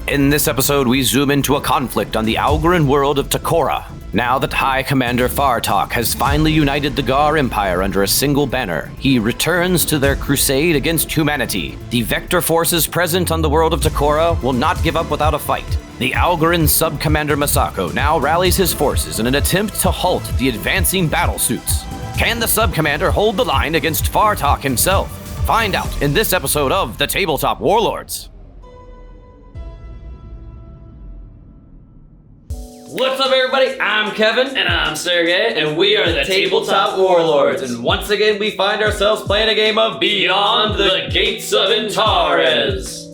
In this episode, we zoom into a conflict on the Algoryn world of Takora. Now that High Commander Fartok has finally united the Ghar Empire under a single banner, he returns to their crusade against humanity. The vector forces present on the world of Takora will not give up without a fight. The Algoryn sub-commander Masako now rallies his forces in an attempt to halt the advancing battlesuits. Can the sub-commander hold the line against Fartok himself? Find out in this episode of the Tabletop Warlords. What's up, everybody? I'm Kevin. And I'm Sergey. And we are the Tabletop Warlords. And once again, we find ourselves playing a game of Beyond the Gates of Antares.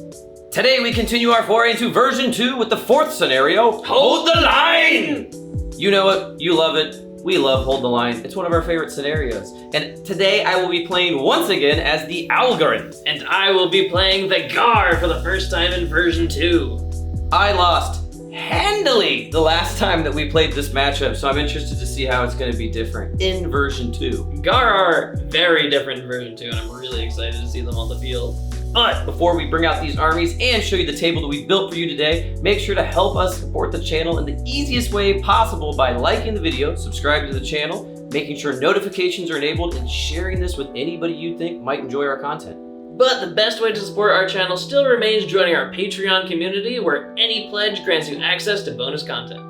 Today, we continue our foray into version 2 with the fourth scenario, Hold the Line! You know it. You love it. We love Hold the Line. It's one of our favorite scenarios. And today, I will be playing once again as the Algoryn. And I will be playing the Ghar for the first time in version 2. I lost handily the last time that we played this matchup, so I'm interested to see how it's going to be different in version 2. Ghar are very different in version 2, and I'm really excited to see them on the field. But before we bring out these armies and show you the table that we built for you today, make sure to help us support the channel in the easiest way possible by liking the video, subscribing to the channel, making sure notifications are enabled, and sharing this with anybody you think might enjoy our content. But the best way to support our channel still remains joining our Patreon community, where any pledge grants you access to bonus content.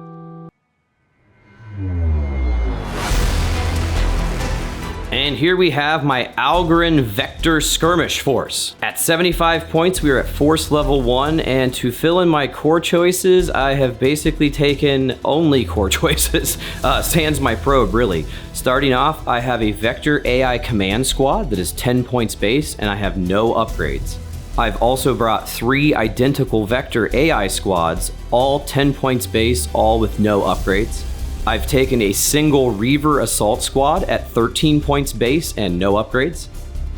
And here we have my Algoryn Vector Skirmish Force. At 75 points, we are at Force Level 1, and to fill in my core choices, I have basically taken only core choices, sans my probe, really. Starting off, I have a Vector AI Command Squad that is 10 points base, and I have no upgrades. I've also brought 3 identical Vector AI Squads, all 10 points base, all with no upgrades. I've taken a single Reaver Assault Squad at 13 points base and no upgrades.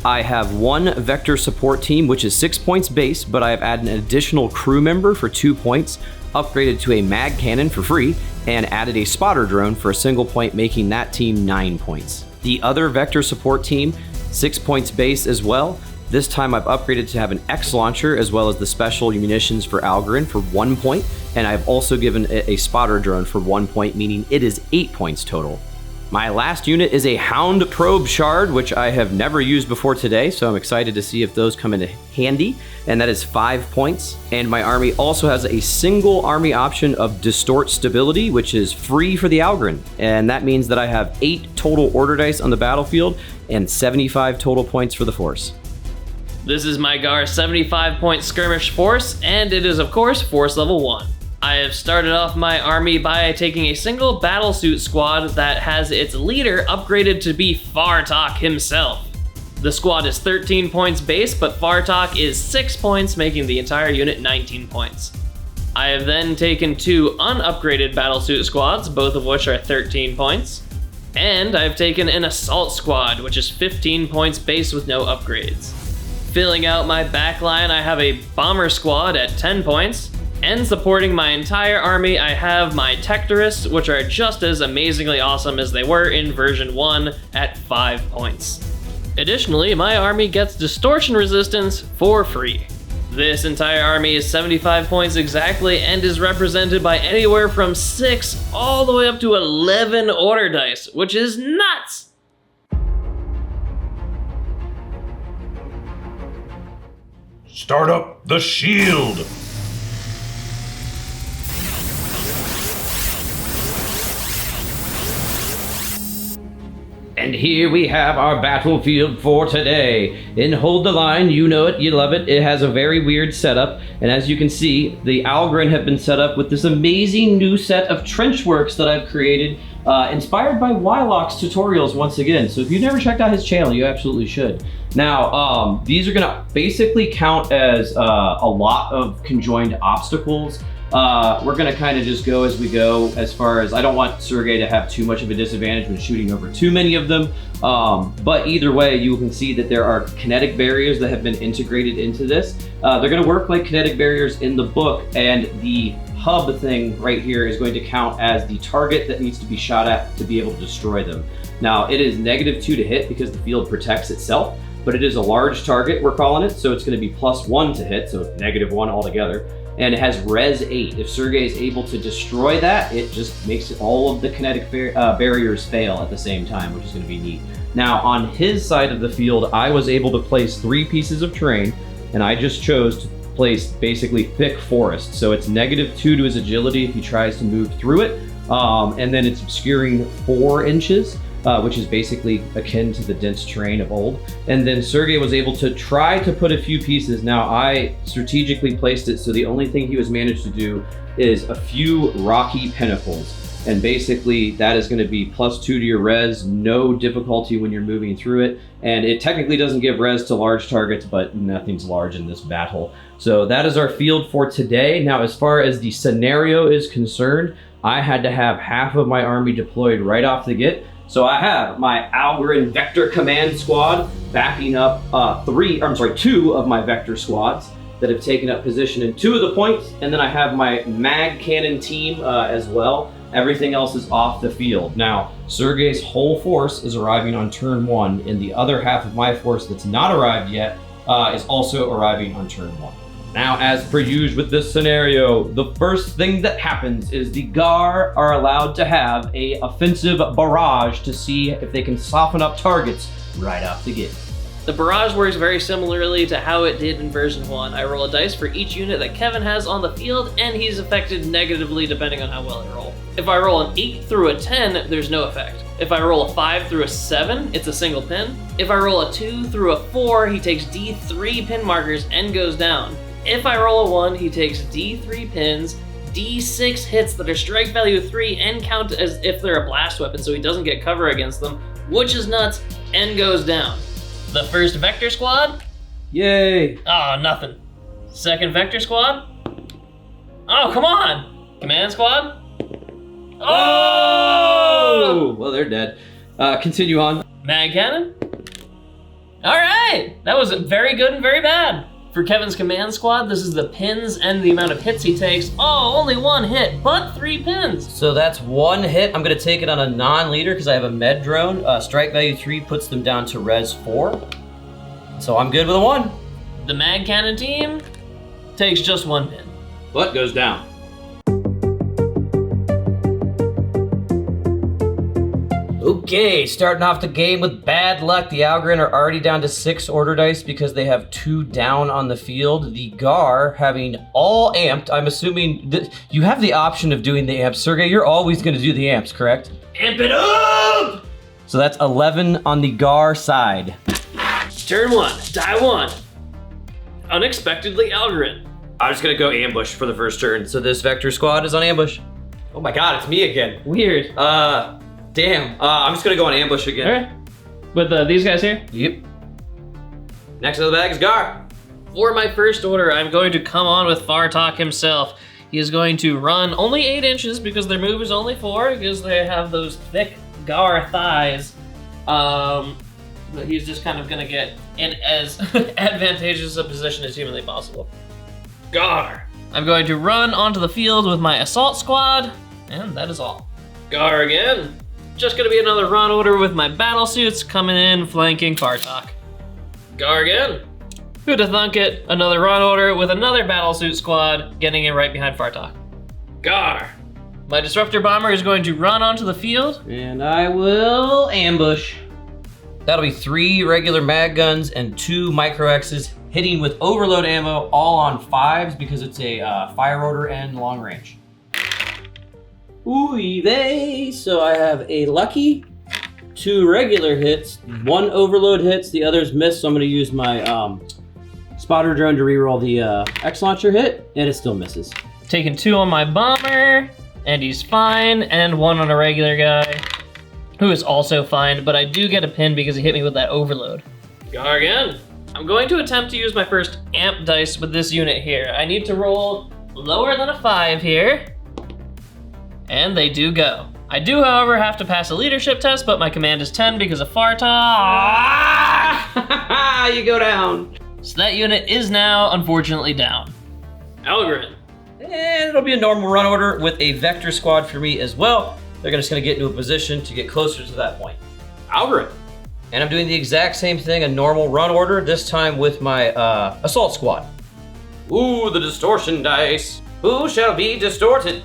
I have 1 Vector Support Team, which is 6 points base, but I have added an additional crew member for 2 points, upgraded to a mag cannon for free, and added a spotter drone for a single point, making that team 9 points. The other Vector Support Team, 6 points base as well. This time I've upgraded to have an X launcher as well as the special munitions for Algoryn for 1 point, and I've also given it a spotter drone for 1 point, meaning it is 8 points total. My last unit is a Hound Probe Shard, which I have never used before today, so I'm excited to see if those come into handy, and that is 5 points. And my army also has a single army option of Distort Stability, which is free for the Algoryn, and that means that I have 8 total order dice on the battlefield and 75 total points for the force. This is my Ghar 75-point skirmish force, and it is of course Force Level 1. I have started off my army by taking a single battlesuit squad that has its leader upgraded to be Fartok himself. The squad is 13 points base, but Fartok is 6 points, making the entire unit 19 points. I have then taken 2 unupgraded battlesuit squads, both of which are 13 points. And I've taken an assault squad, which is 15 points base with no upgrades. Filling out my backline, I have a bomber squad at 10 points, and supporting my entire army, I have my Tectorists, which are just as amazingly awesome as they were in version 1 at 5 points. Additionally, my army gets distortion resistance for free. This entire army is 75 points exactly and is represented by anywhere from 6 all the way up to 11 order dice, which is nuts! Start up the shield! And here we have our battlefield for today. In Hold the Line, you know it, you love it. It has a very weird setup. And as you can see, the Algoryn have been set up with this amazing new set of trench works that I've created, inspired by Wylock's tutorials once again. So if you've never checked out his channel, you absolutely should. Now, these are gonna basically count as a lot of conjoined obstacles. We're gonna kind of just go as we go as far as, I don't want Sergey to have too much of a disadvantage when shooting over too many of them. But either way, you can see that there are kinetic barriers that have been integrated into this. They're gonna work like kinetic barriers in the book, and the hub thing right here is going to count as the target that needs to be shot at to be able to destroy them. Now, it is -2 to hit because the field protects itself, but it is a large target, we're calling it, so it's gonna be +1 to hit, so -1 altogether. and it has res 8. If Sergey is able to destroy that, it just makes all of the kinetic barriers fail at the same time, which is going to be neat. Now, on his side of the field, I was able to place 3 pieces of terrain, and I just chose to place basically thick forest. So it's -2 to his agility if he tries to move through it, and then it's obscuring 4 inches. Which is basically akin to the dense terrain of old. And then Sergey was able to try to put a few pieces. Now I strategically placed it so the only thing he was managed to do is a few rocky pinnacles. And basically that is going to be +2 to your res, no difficulty when you're moving through it. And it technically doesn't give res to large targets, but nothing's large in this battle. So that is our field for today. Now, as far as the scenario is concerned, I had to have half of my army deployed right off the get. So I have my Algoryn Vector Command Squad backing up 2 of my Vector Squads that have taken up position in 2 of the points, and then I have my Mag Cannon team as well. Everything else is off the field. Now, Sergey's whole force is arriving on turn 1, and the other half of my force that's not arrived yet is also arriving on turn 1. Now, as per usual with this scenario, the first thing that happens is the Ghar are allowed to have a offensive barrage to see if they can soften up targets right off the get. The barrage works very similarly to how it did in version 1. I roll a dice for each unit that Kevin has on the field, and he's affected negatively depending on how well I roll. If I roll an 8 through a 10, there's no effect. If I roll a 5 through a 7, it's a single pin. If I roll a 2 through a 4, he takes D3 pin markers and goes down. If I roll a 1, he takes D3 pins, D6 hits that are strike value 3 and count as if they're a blast weapon, so he doesn't get cover against them, which is nuts, and goes down. The first Vector Squad? Yay! Oh, nothing. Second Vector Squad? Oh, come on! Command Squad? Oh! Well, they're dead. Continue on. Mag Cannon? Alright! That was very good and very bad. For Kevin's command squad, this is the pins and the amount of hits he takes. Oh, only 1 hit, but 3 pins. So that's 1 hit. I'm gonna take it on a non-leader because I have a med drone. Strike value 3 puts them down to res 4. So I'm good with a 1. The Mag Cannon team takes just 1 pin. But goes down. Okay, starting off the game with bad luck. The Algoryn are already down to 6 order dice because they have 2 down on the field. The Ghar having all amped. I'm assuming that you have the option of doing the amps. Sergey, you're always going to do the amps, correct? Amp it up! So that's 11 on the Ghar side. Turn 1, die 1. Unexpectedly Algoryn. I'm just going to go ambush for the first turn. So this Vector Squad is on ambush. Oh my god, it's me again. Weird. Damn. I'm just going to go on ambush again. Alright. With these guys here? Yep. Next to the bag is Ghar. For my first order, I'm going to come on with Fartok himself. He is going to run only 8 inches because their move is only 4 because they have those thick Ghar thighs. But he's just kind of going to get in as advantageous a position as humanly possible. Ghar. I'm going to run onto the field with my assault squad, and that is all. Ghar again. Just going to be another run order with my battle suits coming in, flanking Fartok. Ghar again. Who'da thunk it? Another run order with another battlesuit squad getting in right behind Fartok. Ghar. My disruptor bomber is going to run onto the field. And I will ambush. That'll be 3 regular mag guns and 2 micro X's hitting with overload ammo, all on 5s because it's a fire order and long range. Ooh, they. So I have a lucky, 2 regular hits, 1 overload hits, the others miss, so I'm gonna use my spotter drone to reroll the X launcher hit, and it still misses. Taking 2 on my bomber, and he's fine, and 1 on a regular guy, who is also fine, but I do get a pin because he hit me with that overload. Ghar again. I'm going to attempt to use my first amp dice with this unit here. I need to roll lower than a 5 here, and they do go. I do, however, have to pass a leadership test, but my command is 10 because of Fartok. You go down. So that unit is now, unfortunately, down. Algoryn. And it'll be a normal run order with a Vector Squad for me as well. They're just gonna get into a position to get closer to that point. Algoryn. And I'm doing the exact same thing, a normal run order, this time with my Assault Squad. Ooh, the distortion dice. Who shall be distorted?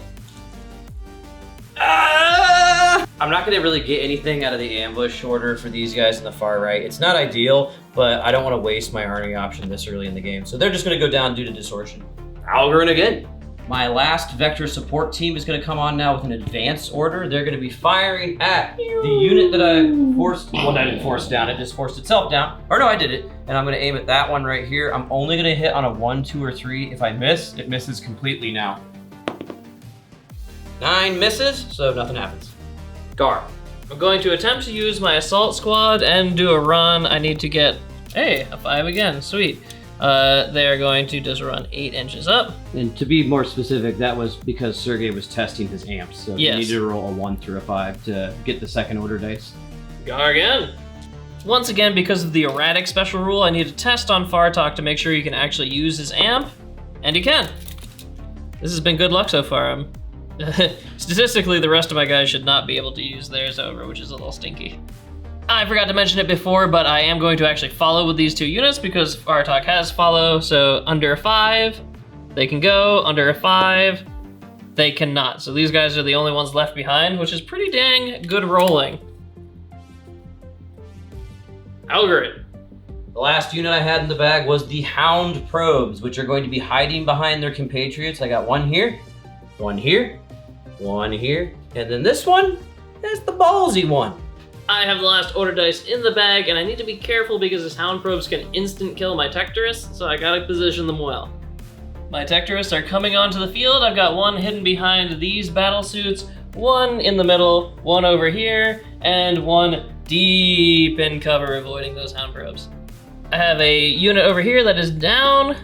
I'm not gonna really get anything out of the ambush order for these guys in the far right. It's not ideal, but I don't want to waste my army option this early in the game. So they're just gonna go down due to distortion. Algoryn again. My last vector support team is gonna come on now with an advanced order. They're gonna be firing at the unit that I forced, well, I didn't force down, it just forced itself down. Or no, I did it. And I'm gonna aim at that one right here. I'm only gonna hit on a 1, 2, or 3. If I miss, it misses completely now. 9 misses, so nothing happens. Gar. I'm going to attempt to use my assault squad and do a run. I need to get, hey, a 5 again, sweet. They are going to just run 8 inches up. And to be more specific, that was because Sergey was testing his amps, so Yes. you need to roll a 1 through a 5 to get the second order dice. Gar again. Once again, because of the erratic special rule, I need to test on Fartok to make sure he can actually use his amp, and he can. This has been good luck so far. Statistically, the rest of my guys should not be able to use theirs over, which is a little stinky. I forgot to mention it before, but I am going to actually follow with these 2 units because Fartok has follow, so under a 5, they can go, under a 5, they cannot. So these guys are the only ones left behind, which is pretty dang good rolling. Algoryn. The last unit I had in the bag was the Hound Probes, which are going to be hiding behind their compatriots. I got 1 here, 1 here, 1 here, and then this one is the ballsy one. I have the last order dice in the bag, and I need to be careful because his Hound Probes can instant kill my Tectorists, so I gotta position them well. My Tectorists are coming onto the field. I've got 1 hidden behind these battle suits, 1 in the middle, 1 over here, and 1 deep in cover avoiding those Hound Probes. I have a unit over here that is down,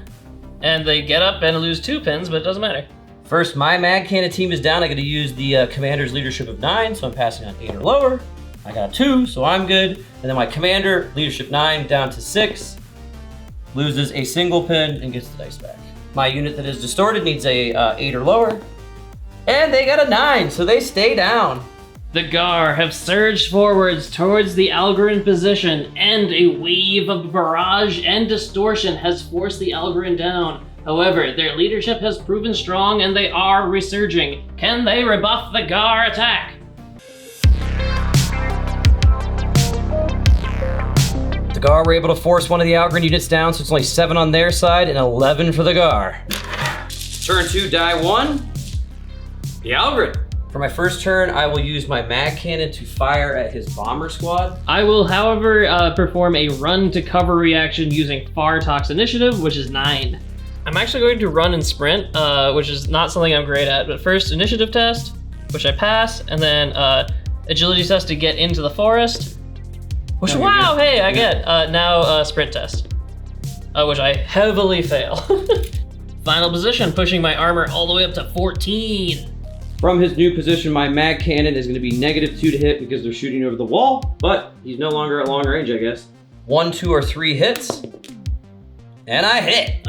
and they get up and lose 2 pins, but it doesn't matter. First, my mag cannon team is down. I gotta use the commander's leadership of 9, so I'm passing on 8 or lower. I got a 2, so I'm good. And then my commander, leadership 9, down to 6, loses a single pin and gets the dice back. My unit that is distorted needs a 8 or lower, and they got a 9, so they stay down. The Ghar have surged forwards towards the Algoryn position, and a wave of barrage and distortion has forced the Algoryn down. However, their leadership has proven strong and they are resurging. Can they rebuff the Ghar attack? The Ghar were able to force one of the Algoryn units down, so it's only 7 on their side and 11 for the Ghar. Turn 2, die 1. The Algoryn. For my first turn, I will use my mag cannon to fire at his bomber squad. I will, however, perform a run to cover reaction using Fartok's initiative, which is 9. I'm actually going to run and sprint, which is not something I'm great at, but first initiative test, which I pass, and then agility test to get into the forest, which, wow, hey, I get. Now sprint test, which I heavily fail. Final position, pushing my armor all the way up to 14. From his new position, my mag cannon is going to be -2 to hit because they're shooting over the wall, but he's no longer at long range, I guess. 1, 2, or 3 hits, and I hit.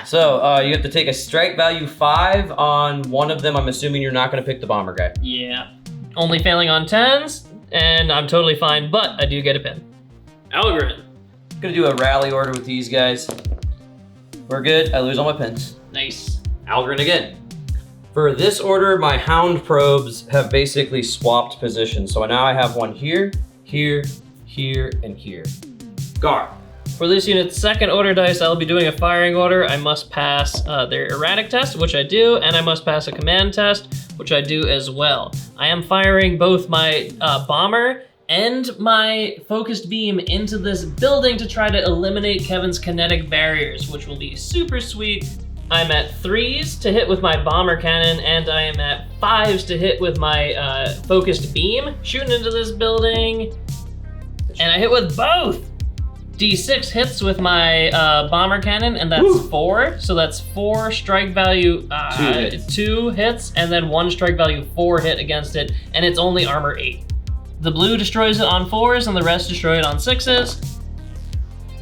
So you have to take a strike value 5 on one of them. I'm assuming you're not going to pick the bomber guy. Yeah, only failing on 10s, and I'm totally fine, but I do get a pin. Algoryn. Gonna do a rally order with these guys. We're good. I lose all my pins. Nice. Algoryn again. For this order, my Hound Probes have basically swapped positions. So now I have 1 here, here, here, and here. Ghar. For this unit's second order dice, I'll be doing a firing order. I must pass their erratic test, which I do, and I must pass a command test, which I do as well. I am firing both my bomber and my focused beam into this building to try to eliminate Kevin's kinetic barriers, which will be super sweet. I'm at 3s to hit with my bomber cannon, and I am at 5s to hit with my focused beam, shooting into this building. And I hit with both. D6 hits with my bomber cannon, and that's 4. So that's 4 strike value, 2 hits, and then 1 strike value 4 hit against it, and it's only armor 8. The blue destroys it on 4s, and the rest destroy it on 6s.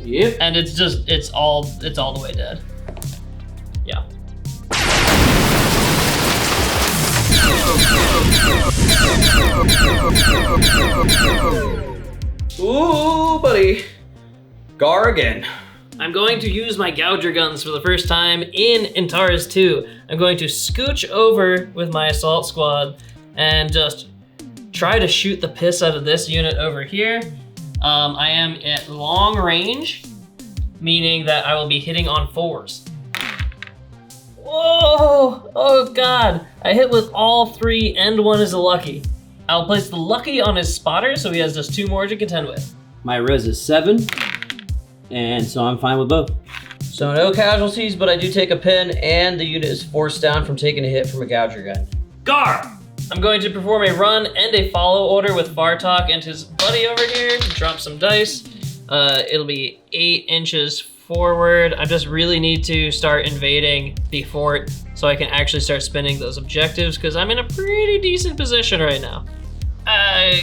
Yep. And it's all the way dead. Yeah. Ooh, buddy. Ghar again. I'm going to use my Gouger guns for the first time in Antares 2. I'm going to scooch over with my assault squad and just try to shoot the piss out of this unit over here. I am at long range, meaning that I will be hitting on 4s. Whoa! Oh god! I hit with all 3 and 1 is a lucky. I'll place the lucky on his spotter so he has just 2 more to contend with. My res is 7, and so I'm fine with both. So no casualties, but I do take a pin, and the unit is forced down from taking a hit from a Gouger gun. Ghar! I'm going to perform a run and a follow order with Fartok and his buddy over here to drop some dice. It'll be 8 inches forward. I just really need to start invading the fort so I can actually start spinning those objectives because I'm in a pretty decent position right now.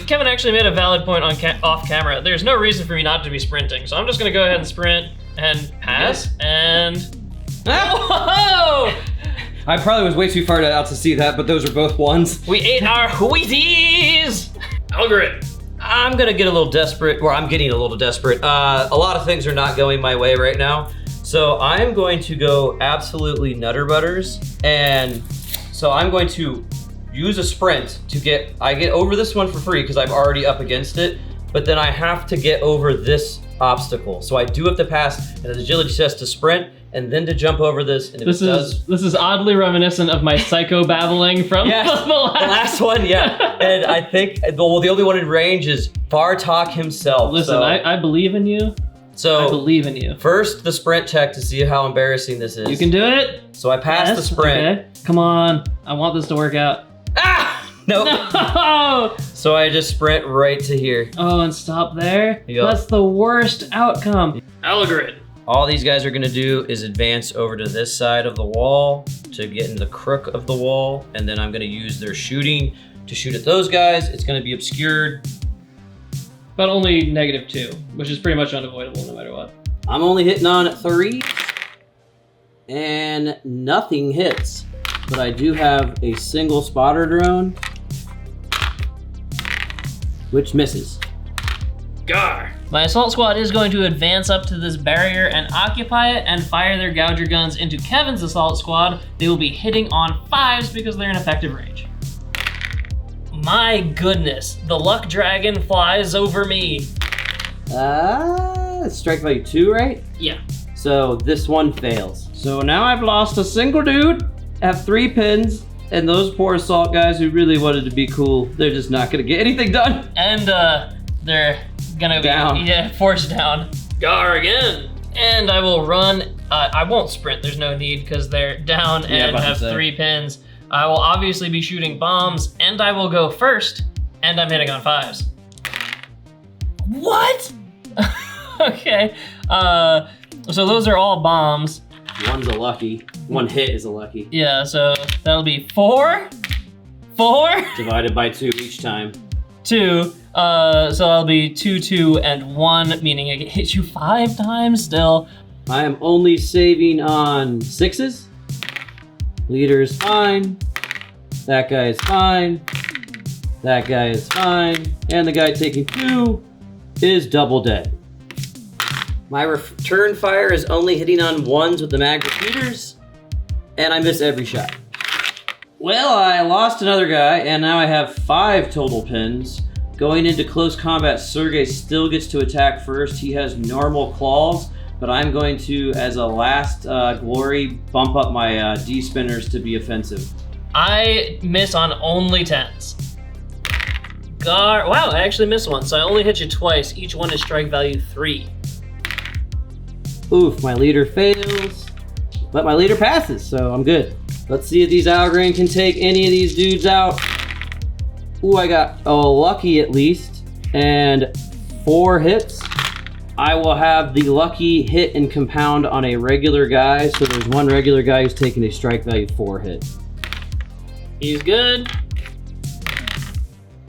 Kevin actually made a valid point on off camera. There's no reason for me not to be sprinting, so I'm just gonna go ahead and sprint and pass and... Whoa! I probably was way too far out to see that, but those are both 1s. We ate our Wheaties! Algoryn. I'm gonna get a little desperate, or I'm getting a little desperate. A lot of things are not going my way right now. So I'm going to go absolutely nutter butters. And so I'm going to use a sprint to I get over this one for free because I'm already up against it, but then I have to get over this obstacle. So I do have to pass an agility test to sprint and then to jump over this. And if this is oddly reminiscent of my psycho babbling from the last one, yeah. And I think, the only one in range is Fartok himself. Listen, so, I believe in you. So I believe in you. First, the sprint check to see how embarrassing this is. You can do it. So I passed the sprint. Okay. Come on, I want this to work out. Ah! Nope. No! So I just sprint right to here. Oh, and stop there? Yep. That's the worst outcome. Algoryn. All these guys are gonna do is advance over to this side of the wall to get in the crook of the wall, and then I'm gonna use their shooting to shoot at those guys. It's gonna be obscured. But only -2, which is pretty much unavoidable no matter what. I'm only hitting on 3, and nothing hits. But I do have a single spotter drone, which misses. Ghar. My assault squad is going to advance up to this barrier and occupy it and fire their Gouger guns into Kevin's assault squad. They will be hitting on 5s because they're in effective range. My goodness, the luck dragon flies over me. Strike value 2, right? Yeah. So this one fails. So now I've lost a single dude, have 3 pins, and those poor assault guys who really wanted to be cool, they're just not gonna get anything done. And they're gonna down. be forced down. Ghar again. And I will run. I won't sprint, there's no need because they're down and have 3 pins. I will obviously be shooting bombs and I will go first and I'm hitting on 5s. What? Okay. So those are all bombs. One's a lucky. 1 hit is a lucky. Yeah, so that'll be 4, 4, Divided by 2 each time. 2. So that'll be 2, 2, and 1, meaning I can hit you 5 times still. I am only saving on 6s. Leader is fine. That guy is fine. That guy is fine. And the guy taking 2 is double dead. My return fire is only hitting on 1s with the mag repeaters, and I miss every shot. Well, I lost another guy, and now I have 5 total pins. Going into close combat, Sergey still gets to attack first. He has normal claws, but I'm going to, as a last glory, bump up my D-spinners to be offensive. I miss on only 10s. Ghar, wow, I actually missed one, so I only hit you twice. Each one is strike value 3. Oof, my leader fails, but my leader passes, so I'm good. Let's see if these Algoryn can take any of these dudes out. Ooh, I got a lucky at least, and 4 hits. I will have the lucky hit and compound on a regular guy, so there's 1 regular guy who's taking a strike value 4 hit. He's good.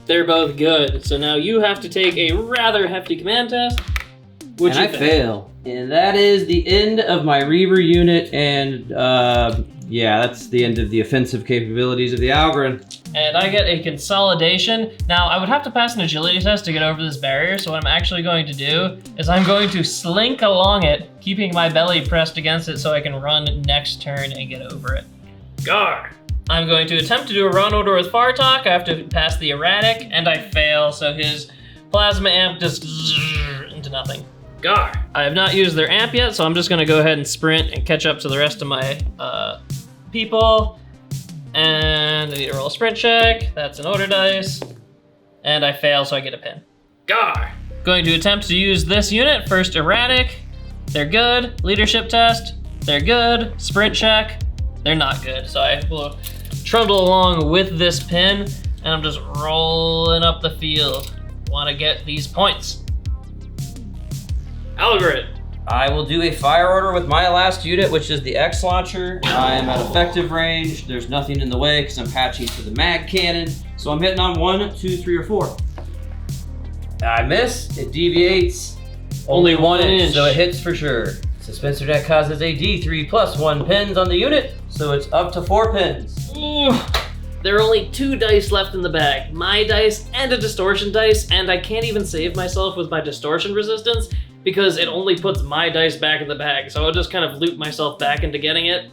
They're both good, so now you have to take a rather hefty command test. And I fail. And that is the end of my Reaver unit and Yeah, that's the end of the offensive capabilities of the Algoryn. And I get a consolidation. Now, I would have to pass an agility test to get over this barrier, so what I'm actually going to do is I'm going to slink along it, keeping my belly pressed against it so I can run next turn and get over it. Gar! I'm going to attempt to do a run order with Fartok. I have to pass the erratic, and I fail, so his plasma amp just into nothing. Gar! I have not used their amp yet, so I'm just gonna go ahead and sprint and catch up to the rest of my people. And I need to roll a sprint check. That's an order dice. And I fail, so I get a pin. Gar! Going to attempt to use this unit. First erratic. They're good. Leadership test. They're good. Sprint check. They're not good. So I will trundle along with this pin, and I'm just rolling up the field. Want to get these points. Algoryn. I will do a fire order with my last unit, which is the X launcher. I am at effective range. There's nothing in the way because I'm patching to the mag cannon. So I'm hitting on 1, 2, 3, or 4. I miss. It deviates only 1 inch, so it hits for sure. Suspensor deck causes a D3 plus 1 pins on the unit, so it's up to 4 pins. Ooh. There are only 2 dice left in the bag. My dice and a distortion dice, and I can't even save myself with my distortion resistance because it only puts my dice back in the bag, so I'll just kind of loop myself back into getting it.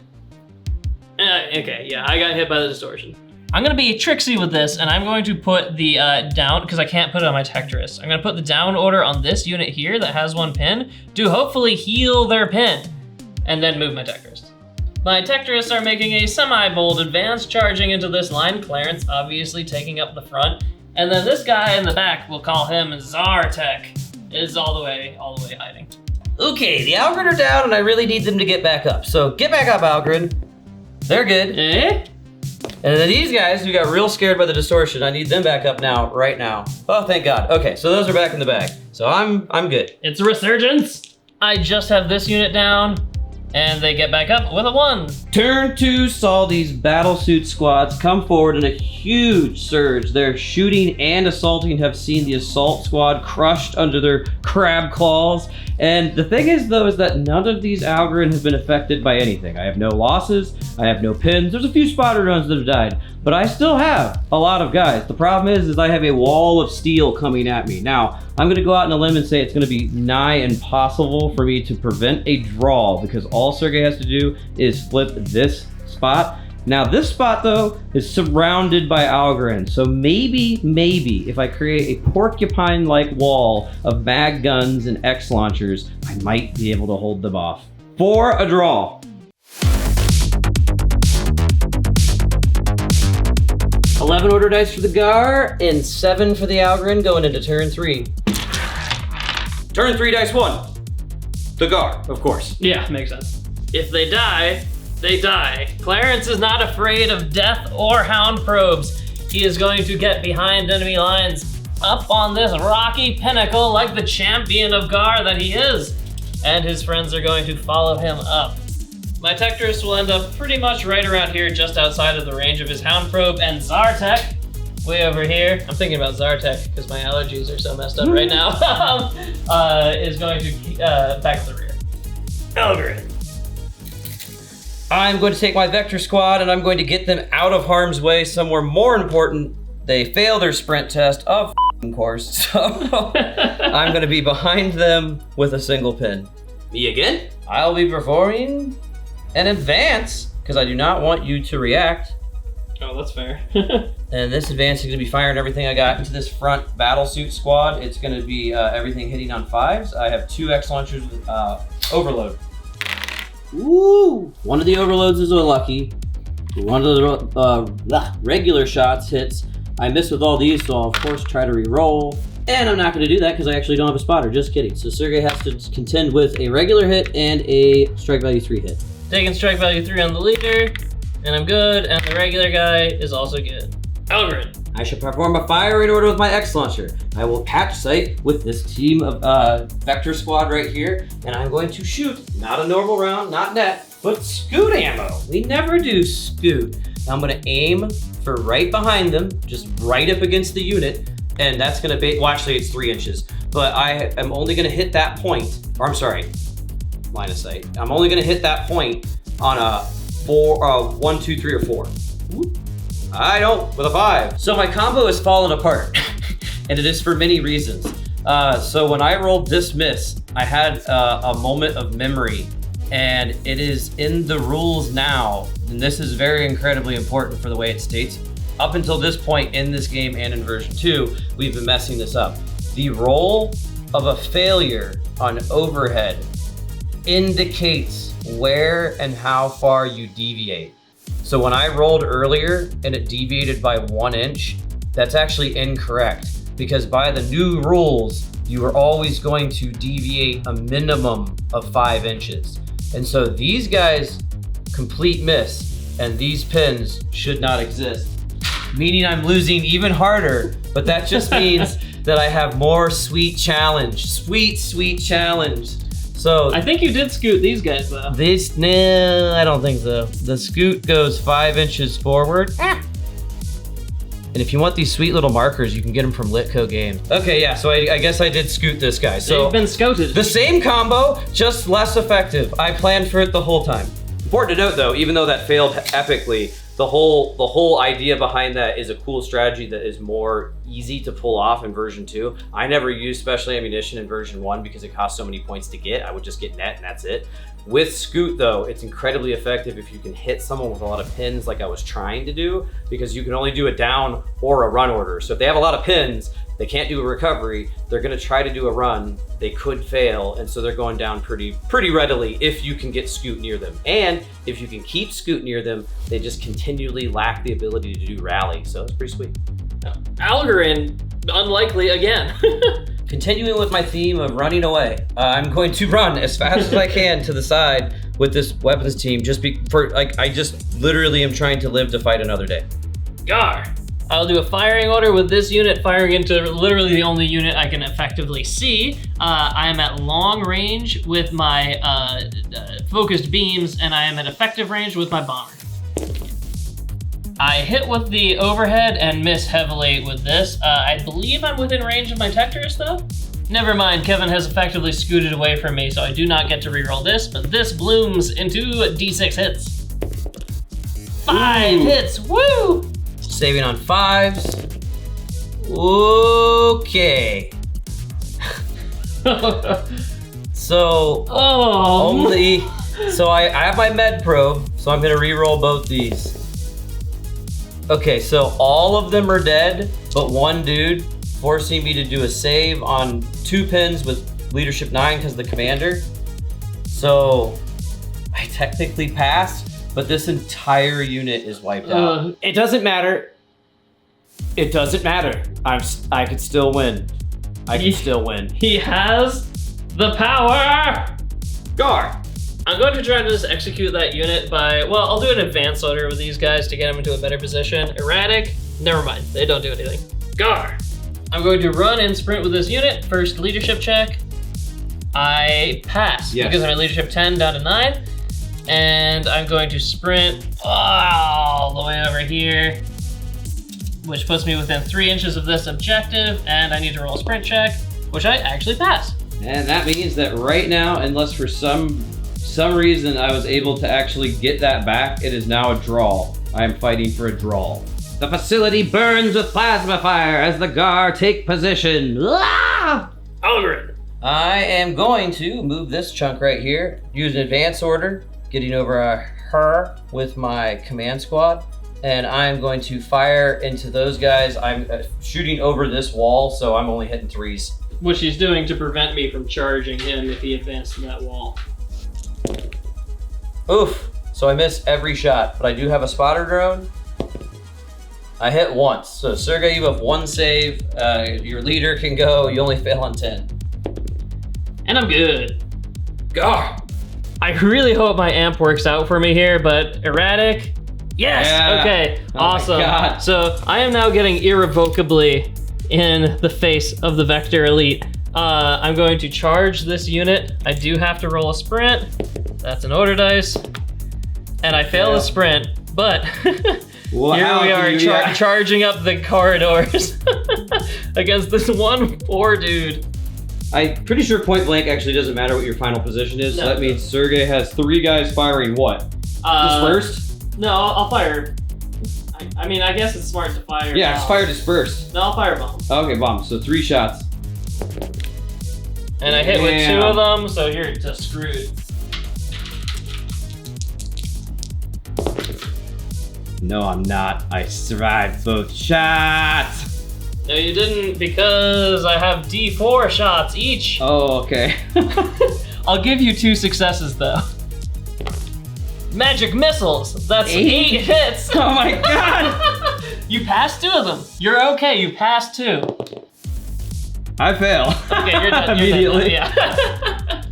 Okay, yeah, I got hit by the distortion. I'm gonna be tricksy with this, and I'm going to put the down, because I can't put it on my Tectorus. I'm gonna put the down order on this unit here that has 1 pin to hopefully heal their pin, and then move my Tectorus. My Tectorus are making a semi-bold advance, charging into this line. Clarence obviously taking up the front, and then this guy in the back, we'll call him Zartek, is all the way hiding. Okay, the Algoryn are down, and I really need them to get back up. So get back up, Algoryn. They're good. Eh? And then these guys who got real scared by the distortion, I need them back up now, right now. Oh, thank God. Okay, so those are back in the bag. So I'm good. It's a resurgence. I just have this unit down, and they get back up with a 1. Turn 2 saw these battlesuit squads come forward in a huge surge. Their shooting and assaulting have seen the assault squad crushed under their crab claws. And the thing is, though, is that none of these Algoryn have been affected by anything. I have no losses, I have no pins. There's a few spotter runs that have died, but I still have a lot of guys. The problem is I have a wall of steel coming at me. Now, I'm gonna go out on a limb and say it's gonna be nigh impossible for me to prevent a draw because all Sergey has to do is flip this spot. Now this spot though is surrounded by Algoryn, so maybe if I create a porcupine-like wall of mag guns and X launchers, I might be able to hold them off. For a draw. 11 order dice for the Ghar and 7 for the Algoryn going into turn 3. Turn 3 dice 1. The Ghar, of course. Yeah, makes sense. If they die, they die. Clarence is not afraid of death or hound probes. He is going to get behind enemy lines up on this rocky pinnacle like the champion of Ghar that he is. And his friends are going to follow him up. My Tectorus will end up pretty much right around here, just outside of the range of his hound probe, and Zartek, way over here, I'm thinking about Zartek because my allergies are so messed up right now, is going to back up the rear. Algoryn. I'm going to take my Vector squad and I'm going to get them out of harm's way somewhere more important. They fail their sprint test, of course, so I'm going to be behind them with a single pin. Me again? I'll be performing an advance because I do not want you to react. Oh, that's fair. And this advance is going to be firing everything I got into this front battlesuit squad. It's going to be everything hitting on 5s. I have 2 X launchers with overload. Woo! One of the overloads is unlucky. One of the regular shots hits. I miss with all these, so I'll of course try to re-roll. And I'm not going to do that because I actually don't have a spotter. Just kidding. So Sergey has to contend with a regular hit and a strike value 3 hit. Taking strike value 3 on the leader, and I'm good, and the regular guy is also good. Algoryn. I shall perform a firing order with my X launcher. I will patch sight with this team of Vector squad right here, and I'm going to shoot, not a normal round, not net, but scoot ammo. We never do scoot. I'm gonna aim for right behind them, just right up against the unit, and that's gonna be, well actually it's 3 inches, but I am only gonna hit that point, or I'm sorry, line of sight. I'm only gonna hit that point on a 1, 2, 3, or 4. I don't, with a 5. So my combo has fallen apart, and it is for many reasons. So when I rolled this miss, I had a moment of memory, and it is in the rules now, and this is very incredibly important for the way it states. Up until this point in this game and in version 2, we've been messing this up. The roll of a failure on overhead indicates where and how far you deviate. So when I rolled earlier and it deviated by 1 inch, that's actually incorrect, because by the new rules, you are always going to deviate a minimum of 5 inches. And so these guys complete miss, and these pins should not exist, meaning I'm losing even harder, but that just means that I have more sweet challenge. Sweet challenge. So I think you did scoot these guys though. No, I don't think so. The scoot goes 5 inches forward. And if you want these sweet little markers, you can get them from Litco Games. Okay, yeah, so I guess I did scoot this guy. So they've been scouted. The same combo, just less effective. I planned for it the whole time. Important to note though, even though that failed epically, the whole idea behind that is a cool strategy that is more easy to pull off in version 2. I never used special ammunition in version 1 because it cost so many points to get. I would just get net and that's it. With Scoot though, it's incredibly effective if you can hit someone with a lot of pins like I was trying to do, because you can only do a down or a run order. So if they have a lot of pins, they can't do a recovery, they're gonna try to do a run, they could fail, and so they're going down pretty readily if you can get Scoot near them. And if you can keep Scoot near them, they just continually lack the ability to do rally, so it's pretty sweet. Algoryn, unlikely again. Continuing with my theme of running away, I'm going to run as fast as I can to the side with this weapons team, I just literally am trying to live to fight another day. Gar. I'll do a firing order with this unit firing into literally the only unit I can effectively see. I am at long range with my focused beams, and I am at effective range with my bomber. I hit with the overhead and miss heavily with this. I believe I'm within range of my Tetris though. Never mind, Kevin has effectively scooted away from me, so I do not get to reroll this, but this blooms into D6 hits. 5 hits, woo! Saving on 5s. Okay. So I have my med probe, so I'm gonna re-roll both these. Okay, so all of them are dead, but one dude forcing me to do a save on 2 pins with leadership 9 because the commander. So I technically passed, but this entire unit is wiped out. It doesn't matter. It doesn't matter. I could still win. I can still win. He has the power! Gar. I'm going to try to just execute that unit by, well, I'll do an advance order with these guys to get them into a better position. Erratic, never mind, they don't do anything. Gar. I'm going to run and sprint with this unit. First leadership check. I pass because I'm at leadership 10 down to 9. And I'm going to sprint all the way over here, which puts me within 3 inches of this objective, and I need to roll a sprint check, which I actually pass. And that means that right now, unless for some reason I was able to actually get that back, it is now a draw. I am fighting for a draw. The facility burns with plasma fire as the Ghar take position. Ah! Algoryn. I am going to move this chunk right here, use an advance order, getting over her with my command squad, and I'm going to fire into those guys. I'm shooting over this wall, so I'm only hitting 3s. Which he's doing to prevent me from charging him if he advanced to that wall. Oof, so I miss every shot, but I do have a spotter drone. I hit once, so Sergey, you have 1 save. Your leader can go, you only fail on 10. And I'm good. Gar. I really hope my amp works out for me here, but erratic? Yes, yeah. Okay, awesome. My God. So I am now getting irrevocably in the face of the Vector Elite. I'm going to charge this unit. I do have to roll a sprint. That's an order dice. And I fail the sprint, but Wow, here we are charging up the corridors against this one poor dude. I'm pretty sure point blank actually doesn't matter what your final position is. No. So that means Sergey has 3 guys firing what? Dispersed? No, I'll fire. I mean, I guess it's smart to fire. Yeah, bombs. fire dispersed. No, I'll fire bomb. Okay, bomb. So 3 shots. And I hit with 2 of them, so you're just screwed. No, I'm not. I survived both shots. No, you didn't, because I have D4 shots each. Oh, okay. I'll give you 2 successes, though. Magic missiles. That's 8 hits. Oh my god. You passed 2 of them. You're okay. You passed 2. I fail. Okay, you're done. Immediately. You're done now. Yeah.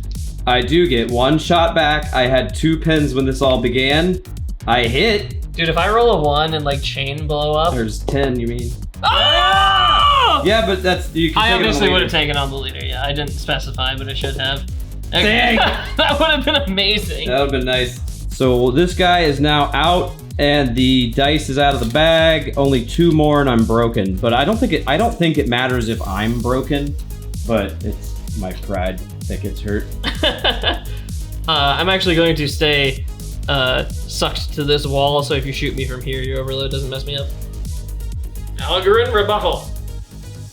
I do get 1 shot back. I had 2 pins when this all began. I hit. Dude, if I roll a 1 and like chain blow up. There's 10, you mean? Oh! Yeah, but that's you can I take it on the obviously leader. would have taken on the leader. Yeah, I didn't specify, but I should have. Dang. That would have been amazing. That would have been nice. So this guy is now out, and the dice is out of the bag. Only 2 more, and I'm broken. But I don't think it matters if I'm broken, but it's my pride that gets hurt. I'm actually going to stay sucked to this wall, so if you shoot me from here, your overload doesn't mess me up. Algoryn rebuttal.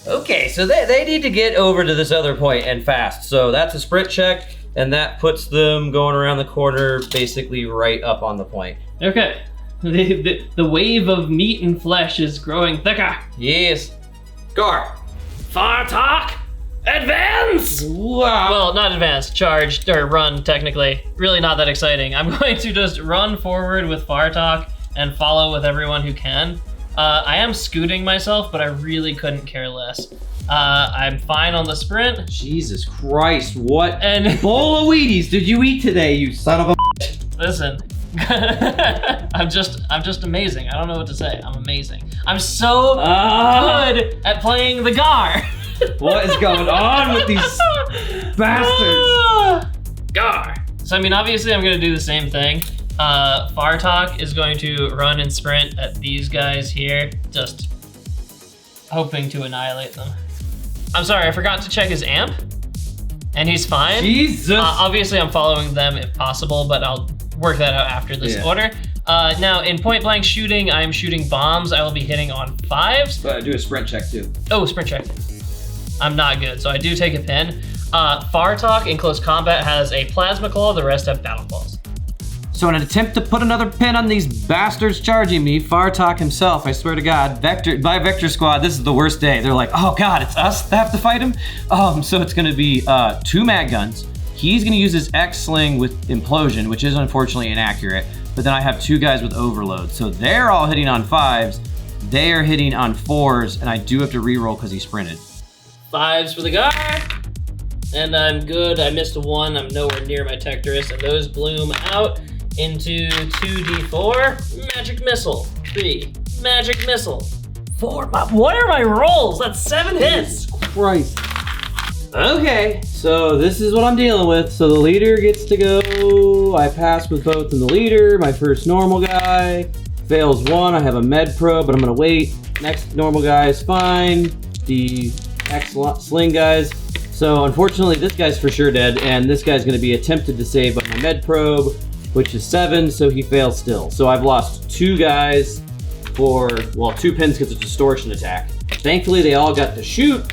Okay, so they need to get over to this other point and fast. So that's a sprint check, and that puts them going around the corner, basically right up on the point. Okay. The wave of meat and flesh is growing thicker. Yes. Gar. Fartok, advance! Wow. Well, not advance, charge, or run, technically. Really not that exciting. I'm going to just run forward with Fartok and follow with everyone who can. I am scooting myself, but I really couldn't care less. I'm fine on the sprint. Jesus Christ, what And bowl of Wheaties did you eat today, you son of a... listen, I'm just amazing. I don't know what to say. I'm amazing. I'm so good at playing the Ghar. What is going on with these bastards? Ghar. So I mean, obviously I'm gonna do the same thing. Fartok is going to run and sprint at these guys here, just hoping to annihilate them. I'm sorry, I forgot to check his amp, and he's fine. Jesus. Obviously I'm following them if possible, but I'll work that out after this order. Now, in point blank shooting, I am shooting bombs. I will be hitting on 5s. But do a sprint check too. Oh, sprint check. I'm not good, so I do take a pin. Fartok in close combat has a plasma claw, the rest have battle claws. So in an attempt to put another pin on these bastards charging me, Fartok himself, I swear to God, Vector Squad, this is the worst day. They're like, oh God, it's us that have to fight him? So it's gonna be 2 mag guns. He's gonna use his X-Sling with Implosion, which is unfortunately inaccurate, but then I have 2 guys with Overload. So they're all hitting on 5s, they are hitting on 4s, and I do have to reroll because he sprinted. 5s for the Ghar. And I'm good. I missed a 1. I'm nowhere near my Tectorus, and those bloom out into 2d4. Magic missile. 3. Magic missile. 4. What are my rolls? That's 7 hits. Christ. Okay, so this is what I'm dealing with. So the leader gets to go. I pass with both in the leader. My first normal guy fails 1. I have a med pro, but I'm gonna wait. Next normal guy is fine. The X-Sling guys. So unfortunately, this guy's for sure dead, and this guy's gonna be attempted to save by my med probe, which is 7, so he fails still. So I've lost 2 guys for, well, 2 pins because of distortion attack. Thankfully, they all got to shoot.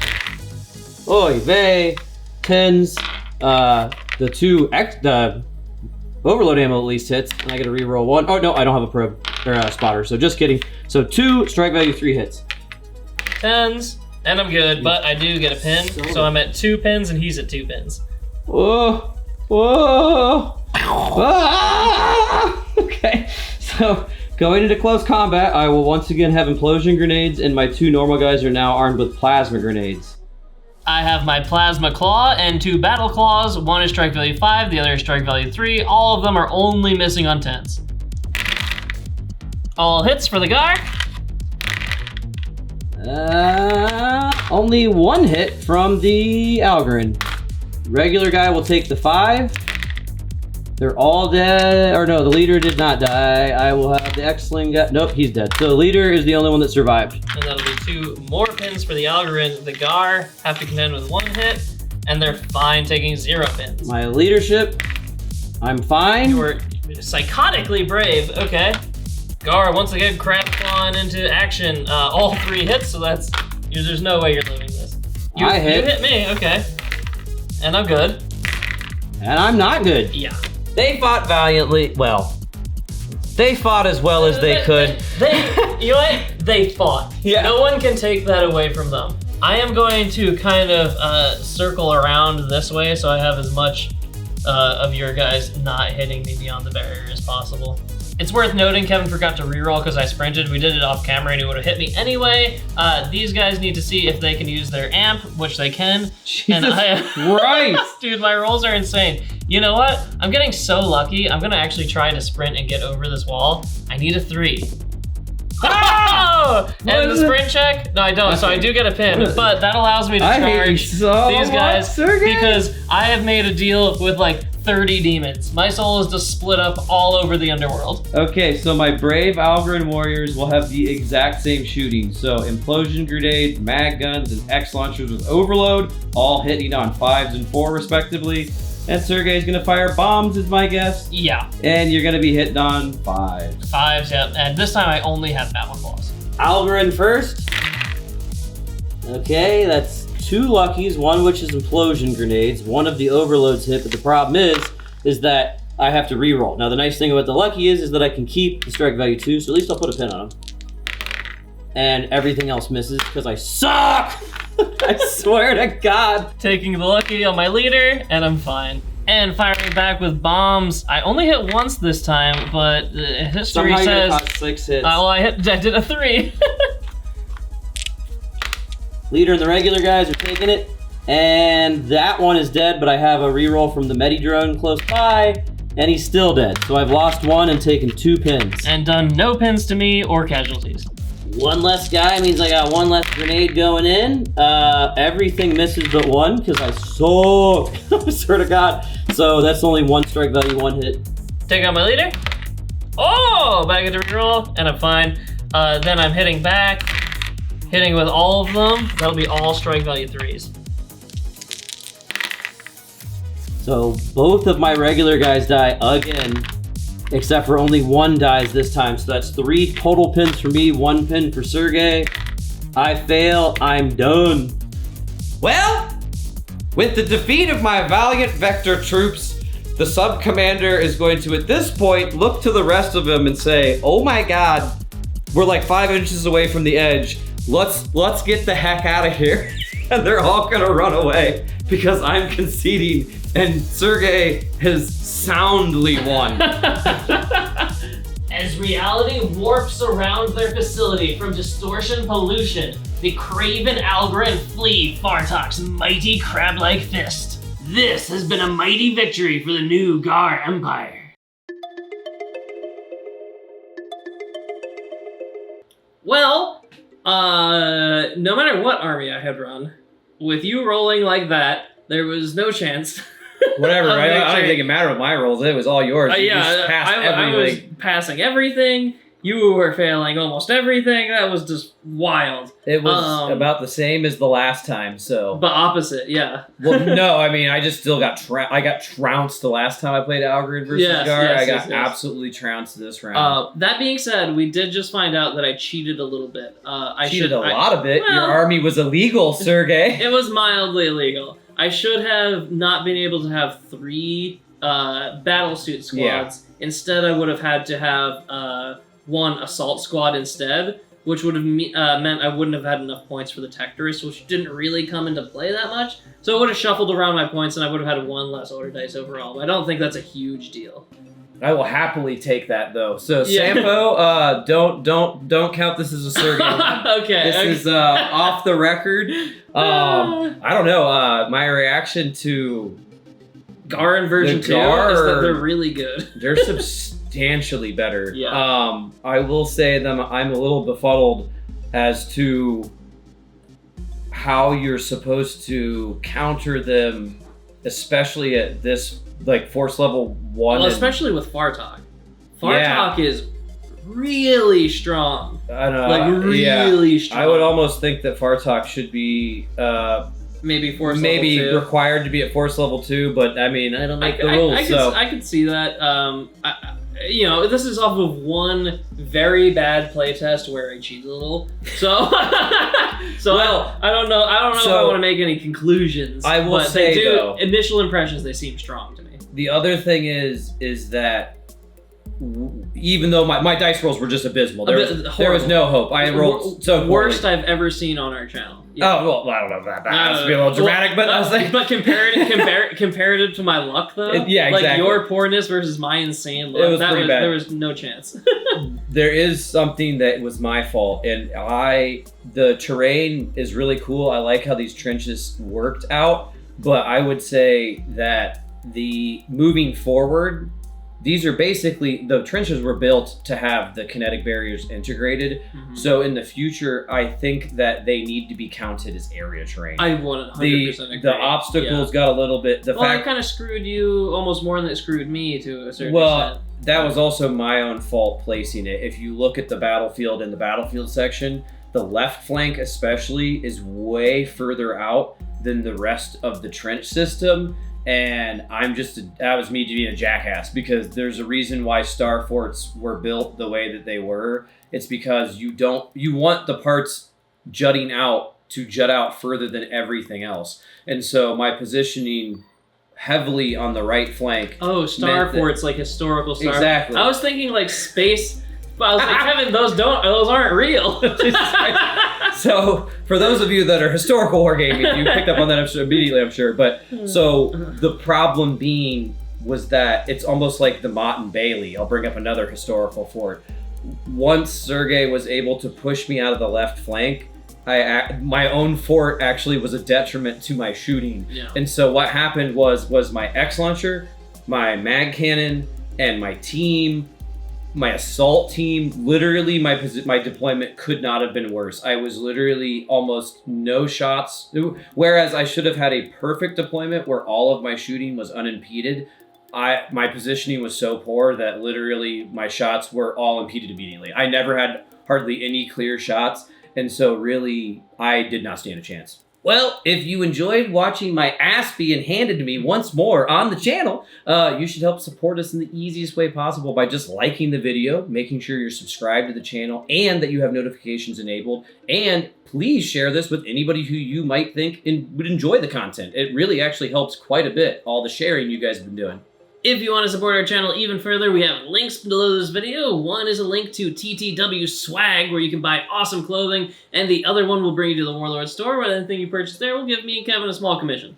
Oy vey, 10s. The overload ammo at least hits, and I gotta reroll 1. Oh no, I don't have a probe or a spotter, so just kidding. So 2, strike value 3 hits. 10s, and I'm good, but I do get a pin, so I'm at 2 pins and he's at 2 pins. Whoa, whoa. Ah! Okay, so going into close combat, I will once again have implosion grenades, and my 2 normal guys are now armed with plasma grenades. I have my plasma claw and 2 battle claws. 1 is strike value 5, the other is strike value 3. All of them are only missing on 10s. All hits for the Ghar. Only 1 hit from the Algoryn. Regular guy will take the 5. They're all dead, or no, the leader did not die. I will have the X-Sling guy. Nope, he's dead. So the leader is the only one that survived. And that'll be 2 more pins for the Algoryn. The Ghar have to contend with 1 hit, and they're fine taking 0 pins. My leadership, I'm fine. Psychotically brave. Okay. Gar once again crab clawing into action. All 3 hits, so there's no way you're living this. You hit me. Okay. And I'm good. And I'm not good. Yeah. They fought valiantly. Well, they fought as well as they could. You know what? They fought. Yeah. No one can take that away from them. I am going to kind of circle around this way so I have as much of your guys not hitting me beyond the barrier as possible. It's worth noting Kevin forgot to reroll because I sprinted. We did it off camera and he would have hit me anyway. These guys need to see if they can use their amp, which they can. Jesus Christ! Dude, my rolls are insane. You know what? I'm getting so lucky. I'm gonna actually try to sprint and get over this wall. I need a 3. Oh! And the sprint check? No, I don't. So I do get a pin, but that allows me to charge these guys because I have made a deal with like 30 demons. My soul is just split up all over the underworld. Okay, so my brave Algoryn warriors will have the exact same shooting. So implosion grenades, mag guns, and X launchers with overload, all hitting on 5s and 4 respectively. And Sergey's gonna fire bombs is my guess. Yeah. And you're gonna be hitting on 5s. 5s, yep. And this time I only have battle claws. Algoryn first. Okay, that's 2 luckies, one which is implosion grenades, one of the overloads hit, but the problem is that I have to reroll. Now the nice thing about the lucky is that I can keep the strike value 2, so at least I'll put a pin on them. And everything else misses because I suck! I swear to God. Taking the lucky on my leader, and I'm fine. And firing back with bombs. I only hit once this time, but history Somehow says... you're gonna cause 6 hits. well, I did a 3. Leader and the regular guys are taking it. And that one is dead, but I have a reroll from the Medi drone close by, and he's still dead. So I've lost 1 and taken 2 pins. And done no pins to me or casualties. 1 less guy means I got 1 less grenade going in. Everything misses but 1 because I suck. I swear to God. So that's only 1 strike value, 1 hit. Take out my leader. Oh, back into reroll, and I'm fine. Then I'm hitting back, hitting with all of them. That'll be all strike value 3s. So both of my regular guys die again, except for only 1 dies this time. So that's 3 total pins for me, 1 pin for Sergey. I fail, I'm done. Well, with the defeat of my valiant Vector troops, the sub-commander is going to, at this point, look to the rest of them and say, oh my God, we're like 5 inches away from the edge. Let's get the heck out of here. And they're all gonna run away because I'm conceding and Sergey has soundly won. As reality warps around their facility from distortion pollution, the craven Algoryn flee Fartok's mighty crab-like fist. This has been a mighty victory for the new Ghar Empire. Well, no matter what army I had run, with you rolling like that, there was no chance. Whatever, right? I don't even think it mattered with my rolls. It was all yours. You just passed everything. I was passing everything. You were failing almost everything. That was just wild. It was about the same as the last time, so. But opposite, yeah. Well, no, I mean, I just still got I got trounced the last time I played Algoryn versus Ghar. I got absolutely trounced this round. That being said, we did just find out that I cheated a little bit. I cheated a lot of it. Well, your army was illegal, Sergey. It was mildly illegal. I should have not been able to have 3 battlesuit squads. Yeah. Instead, I would have had to have 1 assault squad instead, which would have meant I wouldn't have had enough points for the Tectorus, which didn't really come into play that much. So it would have shuffled around my points, and I would have had 1 less order dice overall. But I don't think that's a huge deal. I will happily take that though. So yeah. Sampo, don't count this as a Sergey. Okay. This is off the record. I don't know. My reaction to Ghar in version 2 is that they're really good. They're substantially better. Yeah. I will say that I'm a little befuddled as to how you're supposed to counter them, especially at this like force level 1. Well, especially with Fartok. Fartok is really strong. I know. Like really strong. I would almost think that Fartok should be maybe force level 2. Required to be at force level 2, but I mean, I don't make the rules. I could see that. This is off of one very bad playtest where I cheated a little. So, well, I don't know. I don't know if I want to make any conclusions. I will say, though, initial impressions, they seem strong to me. The other thing is that even though my dice rolls were just abysmal, there was no hope. I rolled so worst I've ever seen on our channel. Yeah. Oh well, I don't know about that. That has to be a little dramatic, but I was like, but comparative to my luck though, exactly. Like your poorness versus my insane luck, pretty bad. There was no chance. There is something that was my fault, and the terrain is really cool. I like how these trenches worked out, but I would say that the moving forward. These are basically, the trenches were built to have the kinetic barriers integrated. Mm-hmm. So in the future, I think that they need to be counted as area terrain. I 100% agree. The obstacles got a little bit, it kind of screwed you almost more than it screwed me to a certain extent. That was also my own fault placing it. If you look at the battlefield in the battlefield section, the left flank especially is way further out than the rest of the trench system. And that was me being a jackass, because there's a reason why star forts were built the way that they were. It's because you want the parts jutting out to jut out further than everything else. And so my positioning heavily on the right flank. Oh, star forts, like historical star. Exactly. I was thinking like space. But I was like, Kevin, those aren't real. So, for those of you that are historical wargaming, you picked up on that immediately, I'm sure. But so the problem being was that it's almost like the Mott and Bailey. I'll bring up another historical fort. Once Sergei was able to push me out of the left flank, my own fort actually was a detriment to my shooting. Yeah. And so what happened was my X launcher, my mag cannon, and my team. My assault team, literally my deployment could not have been worse. I was literally almost no shots, whereas I should have had a perfect deployment where all of my shooting was unimpeded. My positioning was so poor that literally my shots were all impeded immediately. I never had hardly any clear shots, and so really I did not stand a chance. Well, if you enjoyed watching my ass being handed to me once more on the channel, you should help support us in the easiest way possible by just liking the video, making sure you're subscribed to the channel, and that you have notifications enabled. And please share this with anybody who you might think would enjoy the content. It really actually helps quite a bit, all the sharing you guys have been doing. If you want to support our channel even further, we have links below this video. One is a link to TTW Swag, where you can buy awesome clothing, and the other one will bring you to the Warlord store, where anything you purchase there will give me and Kevin a small commission.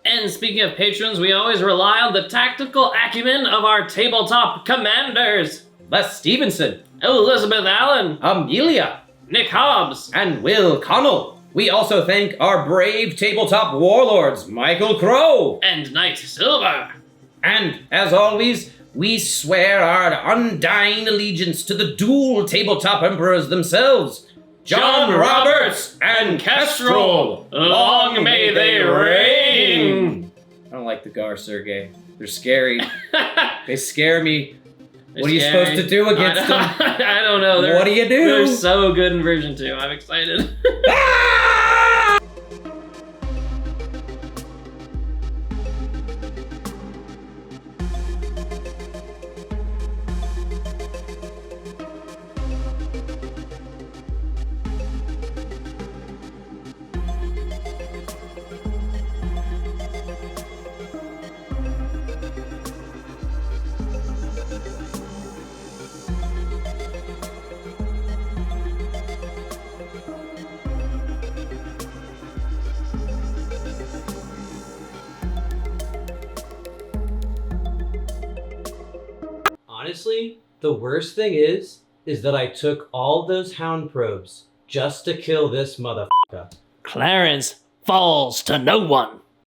And speaking of patrons, we always rely on the tactical acumen of our tabletop commanders. Les Stevenson, Elizabeth Allen, Amelia, Nick Hobbs, and Will Connell. We also thank our brave tabletop warlords, Michael Crow and Knight Silver. And, as always, we swear our undying allegiance to the dual tabletop emperors themselves, John Roberts and Kestrel. Long may they reign. I don't like the Ghar, Sergei. They're scary. They scare me. What are you supposed to do against them? I don't know. What do you do? They're so good in version 2. I'm excited. Honestly, the worst thing is that I took all those hound probes just to kill this motherfucker. Clarence falls to no one.